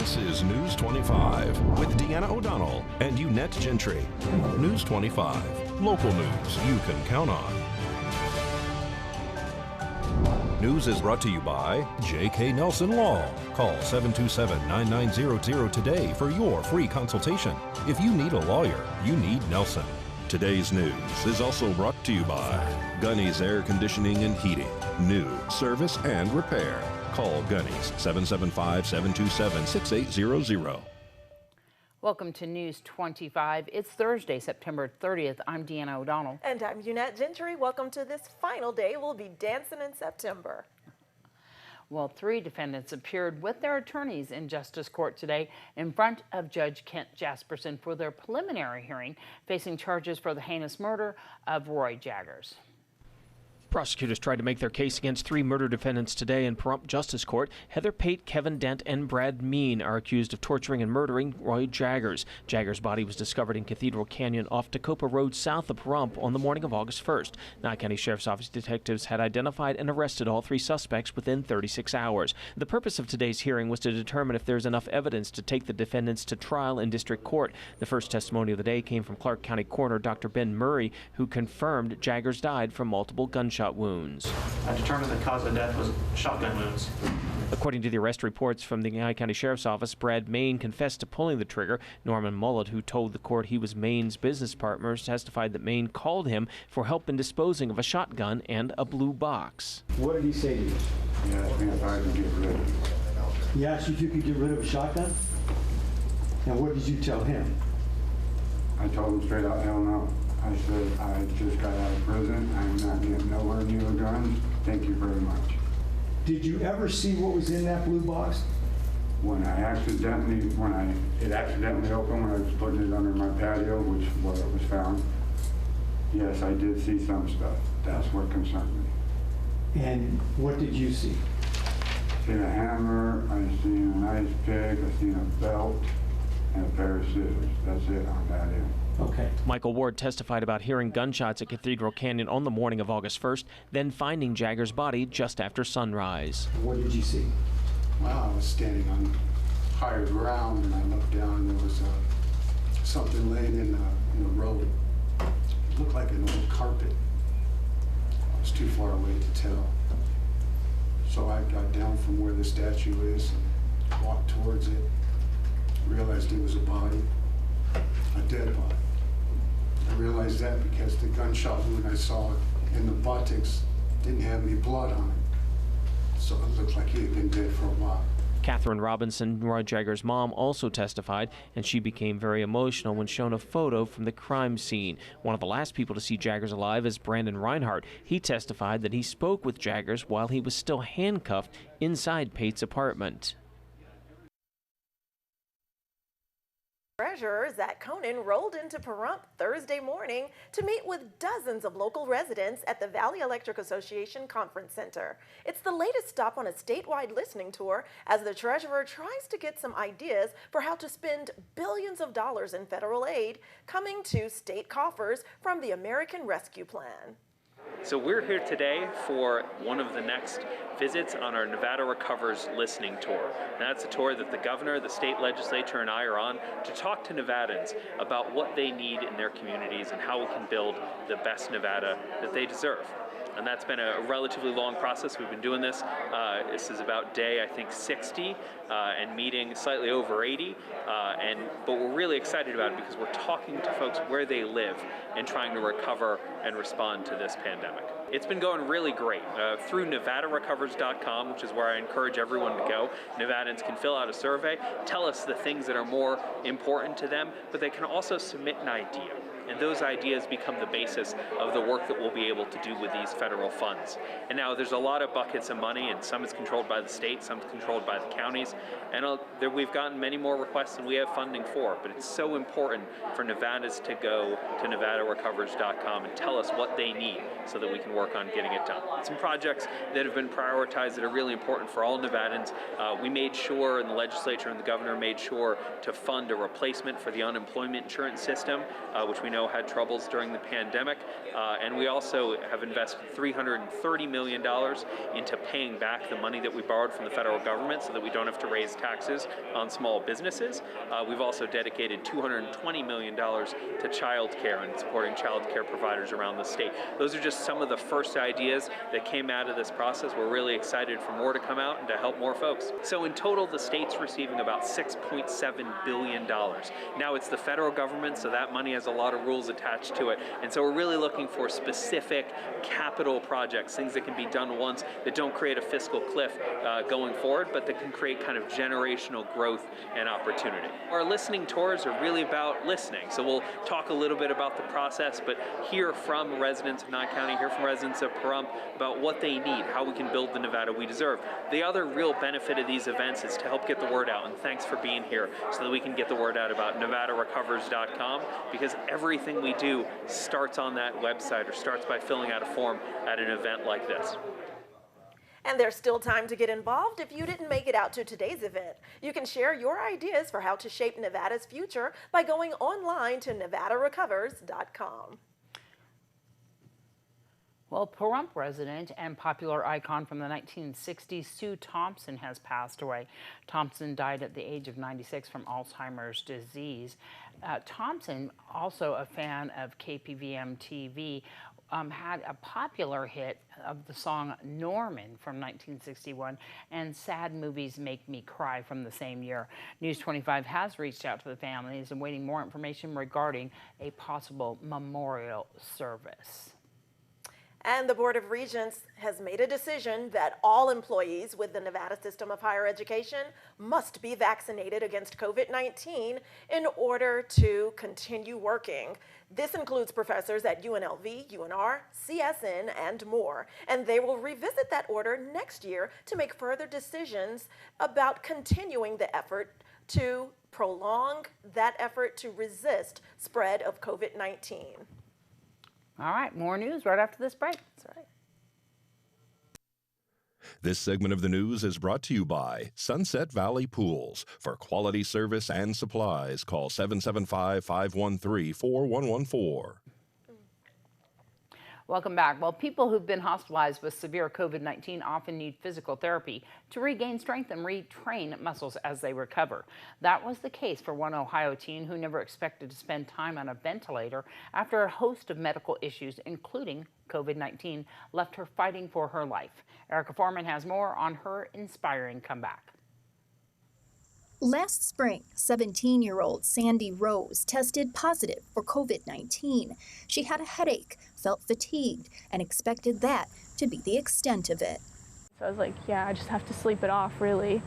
This is News 25 with Deanna O'Donnell and Unette Gentry. News 25, local news you can count on. News is brought to you by J.K. Nelson Law. Call 727-9900 today for your free consultation. If you need a lawyer, you need Nelson. Today's news is also brought to you by Gunny's Air Conditioning and Heating. New service and repair. Call Gunny's 775-727-6800. Welcome to News 25. It's Thursday, September 30th. I'm Deanna O'Donnell. And I'm Unette Gentry. Welcome to this final day. We'll be dancing in September. Well, 3 defendants appeared with their attorneys in Justice Court today in front of Judge Kent Jasperson for their preliminary hearing, facing charges for the heinous murder of Roy Jaggers. Prosecutors tried to make their case against 3 murder defendants today in Pahrump Justice Court. Heather Pate, Kevin Dent, and Brad Mean are accused of torturing and murdering Roy Jaggers. Jaggers' body was discovered in Cathedral Canyon off Tacopa Road south of Pahrump on the morning of August 1st. Nye County Sheriff's Office detectives had identified and arrested all 3 suspects within 36 hours. The purpose of today's hearing was to determine if there's enough evidence to take the defendants to trial in district court. The first testimony of the day came from Clark County Coroner Dr. Ben Murray, who confirmed Jaggers died from multiple gunshot wounds. I determined the cause of death was shotgun wounds. According to the arrest reports from the Nye County Sheriff's Office, Brad Main confessed to pulling the trigger. Norman Mullet, who told the court he was Main's business partner, testified that Main called him for help in disposing of a shotgun and a blue box. What did he say to you? He asked me if I could get rid of it. He asked you if you could get rid of a shotgun? And what did you tell him? I told him straight out, hell no. I said, I just got out of prison. I'm not getting nowhere near a gun. Thank you very much. Did you ever see what was in that blue box? It accidentally opened when I was putting it under my patio, which is where it was found. Yes, I did see some stuff. That's what concerned me. And what did you see? I seen a hammer, I seen an ice pick, I seen a belt, and a pair of scissors. That's it on that end. Okay. Michael Ward testified about hearing gunshots at Cathedral Canyon on the morning of August 1st, then finding Jaggers' body just after sunrise. What did you see? Well, I was standing on higher ground and I looked down and there was something laying in the road. It looked like an old carpet. I was too far away to tell. So I got down from where the statue is and walked towards it. Realized it was a body, a dead body. I realized that because the gunshot wound I saw in the buttocks didn't have any blood on it. So it looked like he had been dead for a while. Catherine Robinson, Roy Jaggers' mom, also testified, and she became very emotional when shown a photo from the crime scene. One of the last people to see Jaggers alive is Brandon Reinhardt. He testified that he spoke with Jaggers while he was still handcuffed inside Pate's apartment. Treasurers at Conan rolled into Pahrump Thursday morning to meet with dozens of local residents at the Valley Electric Association Conference Center. It's the latest stop on a statewide listening tour as the treasurer tries to get some ideas for how to spend billions of dollars in federal aid coming to state coffers from the American Rescue Plan. So we're here today for one of the next visits on our Nevada Recovers listening tour. And that's a tour that the governor, the state legislature, and I are on to talk to Nevadans about what they need in their communities and how we can build the best Nevada that they deserve. And that's been a relatively long process. We've been doing this. This is about day, I think, 60, and meeting slightly over 80. But we're really excited about it because we're talking to folks where they live and trying to recover and respond to this pandemic. It's been going really great. Through NevadaRecovers.com, which is where I encourage everyone to go, Nevadans can fill out a survey, tell us the things that are more important to them, but they can also submit an idea. And those ideas become the basis of the work that we'll be able to do with these federal funds. And now there's a lot of buckets of money, and some is controlled by the state, some is controlled by the counties, and we've gotten many more requests than we have funding for. But it's so important for Nevadans to go to NevadaRecovers.com and tell us what they need so that we can work on getting it done. Some projects that have been prioritized that are really important for all Nevadans. We made sure, and the legislature and the governor made sure, to fund a replacement for the unemployment insurance system, which we know had troubles during the pandemic. And we also have invested $330 million into paying back the money that we borrowed from the federal government so that we don't have to raise taxes on small businesses. We've also dedicated $220 million to child care and supporting child care providers around the state. Those are just some of the first ideas that came out of this process. We're really excited for more to come out and to help more folks. So in total, the state's receiving about $6.7 billion. Now it's the federal government, so that money has a lot of rules attached to it. And so we're really looking for specific capital projects, things that can be done once, that don't create a fiscal cliff going forward, but that can create kind of generational growth and opportunity. Our listening tours are really about listening. So we'll talk a little bit about the process, but hear from residents of Nye County, hear from residents of Pahrump about what they need, how we can build the Nevada we deserve. The other real benefit of these events is to help get the word out, and thanks for being here so that we can get the word out about NevadaRecovers.com, because everything we do starts on that website or starts by filling out a form at an event like this. And there's still time to get involved if you didn't make it out to today's event. You can share your ideas for how to shape Nevada's future by going online to NevadaRecovers.com. Well, Pahrump resident and popular icon from the 1960s, Sue Thompson, has passed away. Thompson died at the age of 96 from Alzheimer's disease. Thompson, also a fan of KPVM TV, had a popular hit of the song Norman from 1961 and Sad Movies Make Me Cry from the same year. News 25 has reached out to the families and waiting more information regarding a possible memorial service. And the Board of Regents has made a decision that all employees with the Nevada system of higher education must be vaccinated against COVID-19 in order to continue working. This includes professors at UNLV, UNR, CSN, and more. And they will revisit that order next year to make further decisions about continuing the effort to prolong that effort to resist spread of COVID-19. All right, more news right after this break. That's right. This segment of the news is brought to you by Sunset Valley Pools. For quality service and supplies, call 775-513-4114. Welcome back. Well, people who've been hospitalized with severe COVID-19 often need physical therapy to regain strength and retrain muscles as they recover. That was the case for one Ohio teen who never expected to spend time on a ventilator after a host of medical issues, including COVID-19, left her fighting for her life. Erica Foreman has more on her inspiring comeback. Last spring, 17-year-old Sandy Rose tested positive for COVID-19. She had a headache, felt fatigued, and expected that to be the extent of it. So I was like, yeah, I just have to sleep it off, really.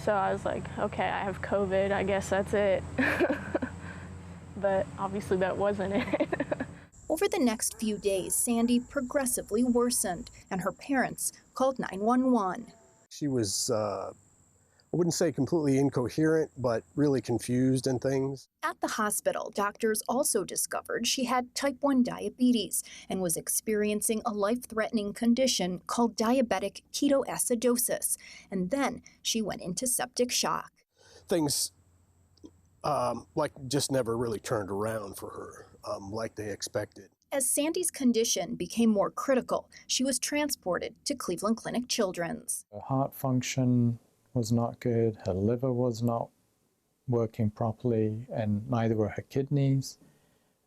So I was like, okay, I have COVID, I guess that's it. But obviously that wasn't it. Over the next few days, Sandy progressively worsened, and her parents called 911. She was I wouldn't say completely incoherent, but really confused and things. At the hospital, doctors also discovered she had type 1 diabetes and was experiencing a life-threatening condition called diabetic ketoacidosis. And then she went into septic shock. Things just never really turned around for her like they expected. As Sandy's condition became more critical, she was transported to Cleveland Clinic Children's. Her heart function was not good, her liver was not working properly, and neither were her kidneys,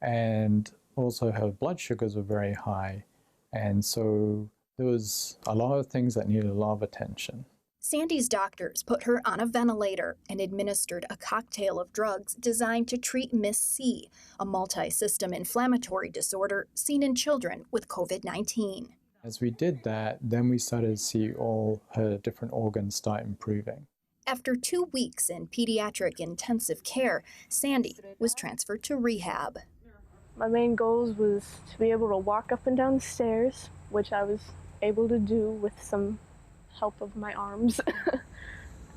and also her blood sugars were very high, and so there was a lot of things that needed a lot of attention. Sandy's doctors put her on a ventilator and administered a cocktail of drugs designed to treat MIS-C, a multi-system inflammatory disorder seen in children with COVID-19. As we did that, then we started to see all her different organs start improving. After 2 weeks in pediatric intensive care, Sandy was transferred to rehab. My main goals was to be able to walk up and down the stairs, which I was able to do with some help of my arms.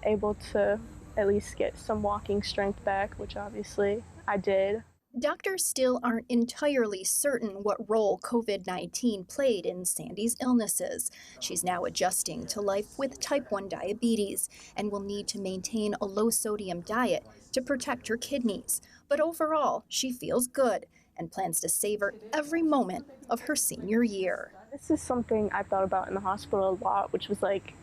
Able to at least get some walking strength back, which obviously I did. Doctors still aren't entirely certain what role COVID-19 played in Sandy's illnesses. She's now adjusting to life with type 1 diabetes and will need to maintain a low-sodium diet to protect her kidneys. But overall, she feels good and plans to savor every moment of her senior year. This is something I thought about in the hospital a lot, which was like,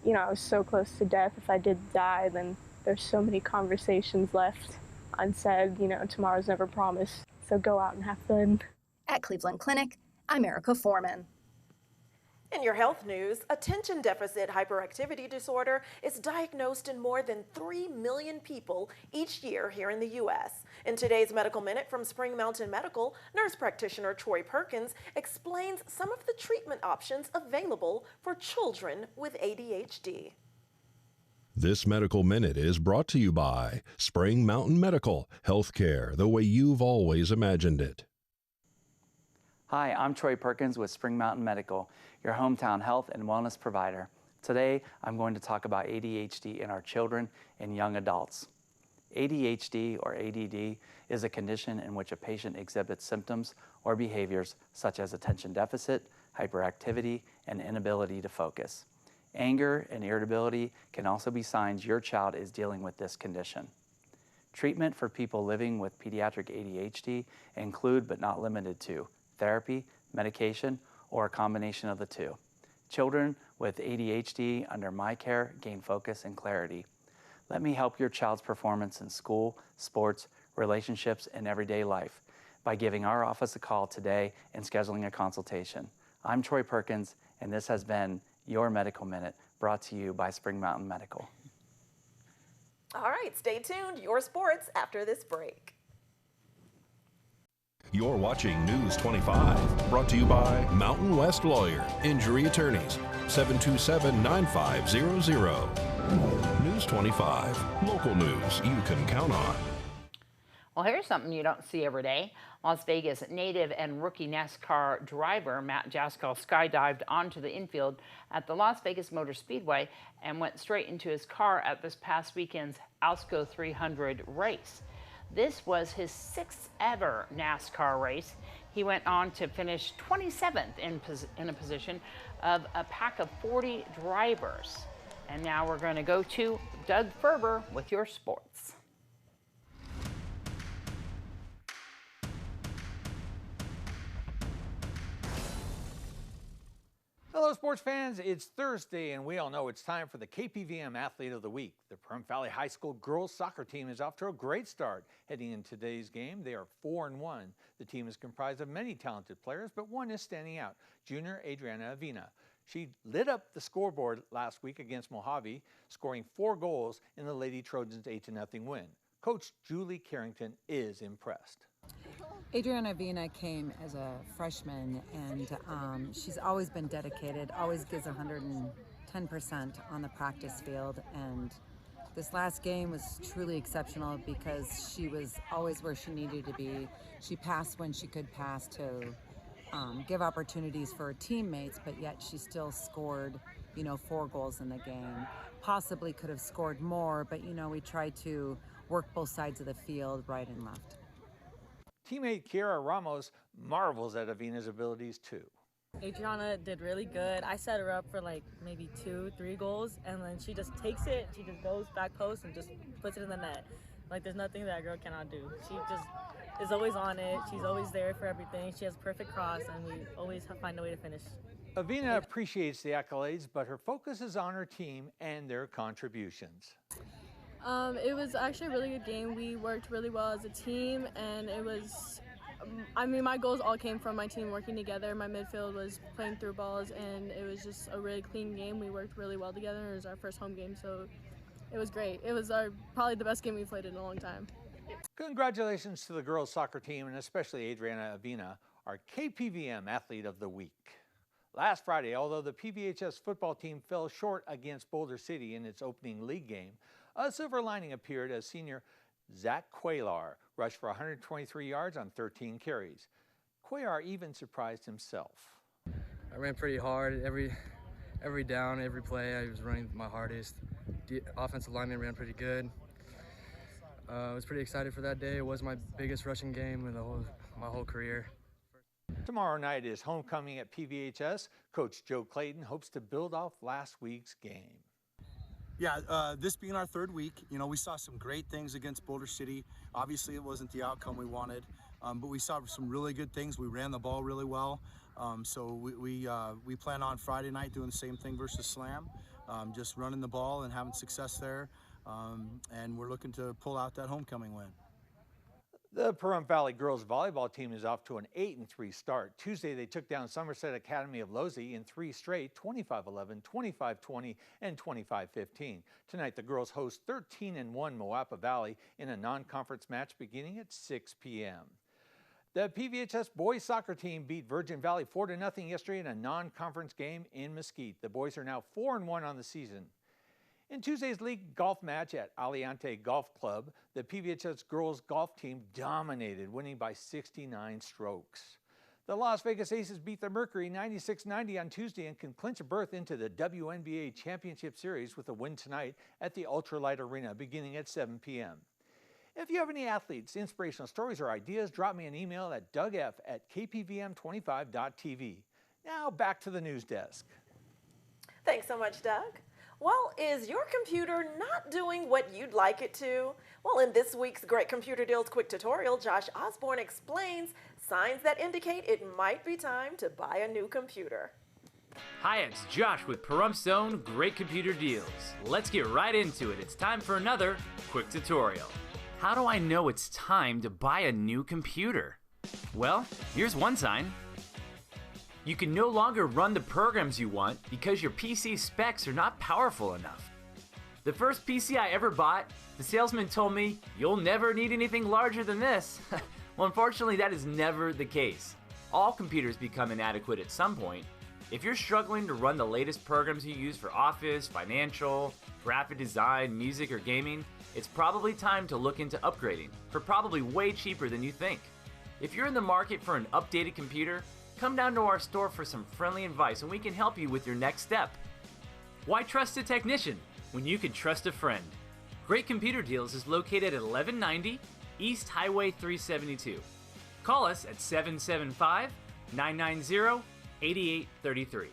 you know, I was so close to death. If I did die, then there's so many conversations left unsaid. You know, tomorrow's never promised. So go out and have fun. At Cleveland Clinic, I'm Erica Foreman. In your health news, attention deficit hyperactivity disorder is diagnosed in more than 3 million people each year here in the U.S. In today's Medical Minute from Spring Mountain Medical, nurse practitioner Troy Perkins explains some of the treatment options available for children with ADHD. This Medical Minute is brought to you by Spring Mountain Medical, healthcare the way you've always imagined it. Hi, I'm Troy Perkins with Spring Mountain Medical, your hometown health and wellness provider. Today, I'm going to talk about ADHD in our children and young adults. ADHD or ADD is a condition in which a patient exhibits symptoms or behaviors such as attention deficit, hyperactivity, and inability to focus. Anger and irritability can also be signs your child is dealing with this condition. Treatment for people living with pediatric ADHD include but not limited to therapy, medication, or a combination of the two. Children with ADHD under my care gain focus and clarity. Let me help your child's performance in school, sports, relationships, and everyday life by giving our office a call today and scheduling a consultation. I'm Troy Perkins, and this has been your Medical Minute, brought to you by Spring Mountain Medical. All right, stay tuned. Your sports after this break. You're watching News 25, brought to you by Mountain West Lawyer, Injury Attorneys, 727-9500. News 25, local news you can count on. Well, here's something you don't see every day. Las Vegas native and rookie NASCAR driver Matt Jaskell skydived onto the infield at the Las Vegas Motor Speedway and went straight into his car at this past weekend's Alsco 300 race. This was his 6th ever NASCAR race. He went on to finish 27th in a position of a pack of 40 drivers. And now we're going to go to Doug Ferber with your sports. Hello, sports fans. It's Thursday, and we all know it's time for the KPVM Athlete of the Week. The Pahrump Valley High School girls soccer team is off to a great start. Heading into today's game, they are 4-1. The team is comprised of many talented players, but one is standing out, junior Adriana Avina. She lit up the scoreboard last week against Mojave, scoring 4 goals in the Lady Trojans' 8-0 win. Coach Julie Carrington is impressed. Adriana Avina came as a freshman, and she's always been dedicated, always gives 110% on the practice field. And this last game was truly exceptional because she was always where she needed to be. She passed when she could pass to give opportunities for her teammates, but yet she still scored, 4 goals in the game. Possibly could have scored more, but we tried to work both sides of the field, right and left. Teammate Kiara Ramos marvels at Avina's abilities too. Adriana did really good. I set her up for like maybe 2-3 goals, and then she just takes it, she just goes back post and just puts it in the net. Like, there's nothing that girl cannot do. She just is always on it. She's always there for everything. She has perfect cross, and we always find a way to finish. Avina appreciates the accolades, but her focus is on her team and their contributions. It was actually a really good game. We worked really well as a team, and it was, my goals all came from my team working together. My midfield was playing through balls, and it was just a really clean game. We worked really well together. It was our first home game, so it was great. It was probably the best game we've played in a long time. Congratulations to the girls soccer team, and especially Adriana Avina, our KPVM Athlete of the Week. Last Friday, although the PVHS football team fell short against Boulder City in its opening league game, a silver lining appeared as senior Zach Cuellar rushed for 123 yards on 13 carries. Cuellar even surprised himself. I ran pretty hard every down, every play. I was running my hardest. The offensive lineman ran pretty good. I was pretty excited for that day. It was my biggest rushing game in my whole career. Tomorrow night is homecoming at PVHS. Coach Joe Clayton hopes to build off last week's game. Yeah, this being our 3rd week, we saw some great things against Boulder City. Obviously, it wasn't the outcome we wanted, but we saw some really good things. We ran the ball really well. So we plan on Friday night doing the same thing versus Slam, just running the ball and having success there. And we're looking to pull out that homecoming win. The Pahrump Valley girls volleyball team is off to an 8-3 start. Tuesday, they took down Somerset Academy of Losey in 3 straight, 25-11, 25-20, and 25-15. Tonight, the girls host 13-1 Moapa Valley in a non-conference match beginning at 6 p.m. The PVHS boys soccer team beat Virgin Valley 4-0 yesterday in a non-conference game in Mesquite. The boys are now 4-1 on the season. In Tuesday's league golf match at Aliante Golf Club, the PVHS girls golf team dominated, winning by 69 strokes. The Las Vegas Aces beat the Mercury 96-90 on Tuesday and can clinch a berth into the WNBA Championship Series with a win tonight at the Ultralight Arena beginning at 7 p.m. If you have any athletes, inspirational stories, or ideas, drop me an email at dougf@kpvm25.tv. Now back to the news desk. Thanks so much, Doug. Well, is your computer not doing what you'd like it to? Well, in this week's Great Computer Deals quick tutorial, Josh Osborne explains signs that indicate it might be time to buy a new computer. Hi, it's Josh with Pahrump Zone Great Computer Deals. Let's get right into it. It's time for another quick tutorial. How do I know it's time to buy a new computer? Well, here's one sign. You can no longer run the programs you want because your PC specs are not powerful enough. The first PC I ever bought, the salesman told me, "You'll never need anything larger than this." Well, unfortunately, that is never the case. All computers become inadequate at some point. If you're struggling to run the latest programs you use for office, financial, graphic design, music, or gaming, it's probably time to look into upgrading for probably way cheaper than you think. If you're in the market for an updated computer, come down to our store for some friendly advice and we can help you with your next step. Why trust a technician when you can trust a friend? Great Computer Deals is located at 1190 East Highway 372. Call us at 775-990-8833.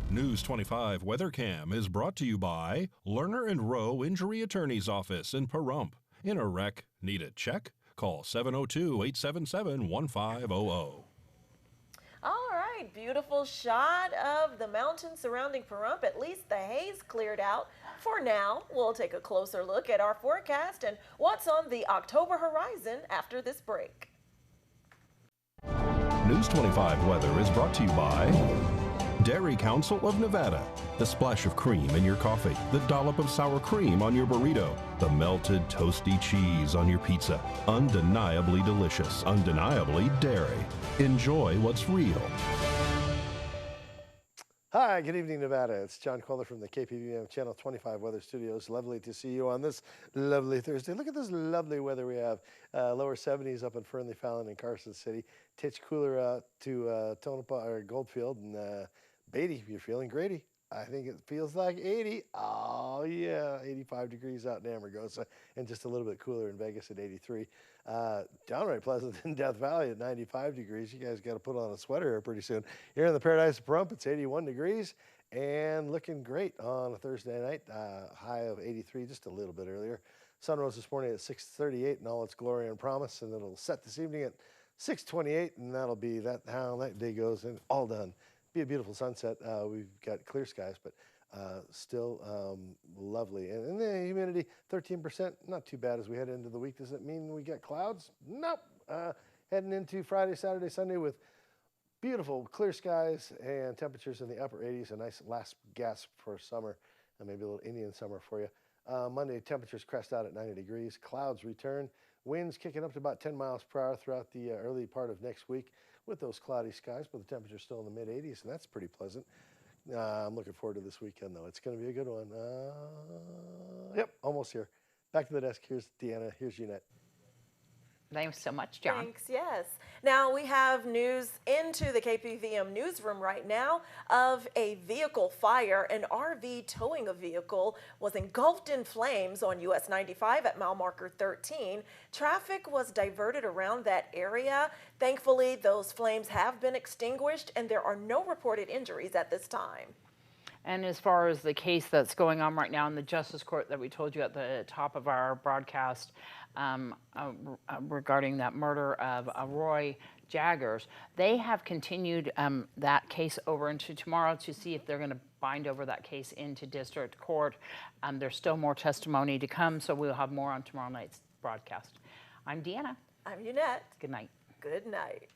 News 25 WeatherCam is brought to you by Lerner and Rowe Injury Attorney's Office in Pahrump. In a wreck, need a check? Call 702-877-1500. All right, beautiful shot of the mountains surrounding Pahrump. At least the haze cleared out. For now, we'll take a closer look at our forecast and what's on the October horizon after this break. News 25 weather is brought to you by Dairy Council of Nevada. The splash of cream in your coffee, the dollop of sour cream on your burrito, the melted toasty cheese on your pizza. Undeniably delicious, undeniably dairy. Enjoy what's real. Hi, good evening, Nevada. It's John Kohler from the KPVM Channel 25 Weather Studios. Lovely to see you on this lovely Thursday. Look at this lovely weather we have. Lower 70s up in Fernley, Fallon, and Carson City. Titch cooler to Tonopah or Goldfield and Beatty. If you're feeling Grady, I think it feels like 80. Oh yeah, 85 degrees out in Amargosa, and just a little bit cooler in Vegas at 83. Downright pleasant in Death Valley at 95 degrees. You guys got to put on a sweater here pretty soon. Here in the Paradise of Pahrump, it's 81 degrees and looking great on a Thursday night. High of 83 just a little bit earlier. Sun rose this morning at 6:38 in all its glory and promise, and it'll set this evening at 6:28, and that'll be how that day goes, and all done. Be a beautiful sunset. We've got clear skies, but still lovely. And the humidity, 13%, not too bad as we head into the week. Does it mean we get clouds? Nope. Heading into Friday, Saturday, Sunday with beautiful clear skies and temperatures in the upper 80s. A nice last gasp for summer, and maybe a little Indian summer for you. Monday, temperatures crest out at 90 degrees. Clouds return. Winds kicking up to about 10 miles per hour throughout the early part of next week with those cloudy skies, but the temperature's still in the mid-80s, and that's pretty pleasant. I'm looking forward to this weekend, though. It's going to be a good one. Yep, almost here. Back to the desk. Here's Deanna. Here's Jeanette. Thanks so much, John. Thanks, yes. Now we have news into the KPVM newsroom right now of a vehicle fire. An RV towing a vehicle was engulfed in flames on US 95 at mile marker 13. Traffic was diverted around that area. Thankfully, those flames have been extinguished and there are no reported injuries at this time. And as far as the case that's going on right now in the Justice Court that we told you at the top of our broadcast regarding that murder of Roy Jaggers, they have continued that case over into tomorrow to see if they're going to bind over that case into district court. There's still more testimony to come, so we'll have more on tomorrow night's broadcast. I'm Deanna. I'm Eunette. Good night. Good night.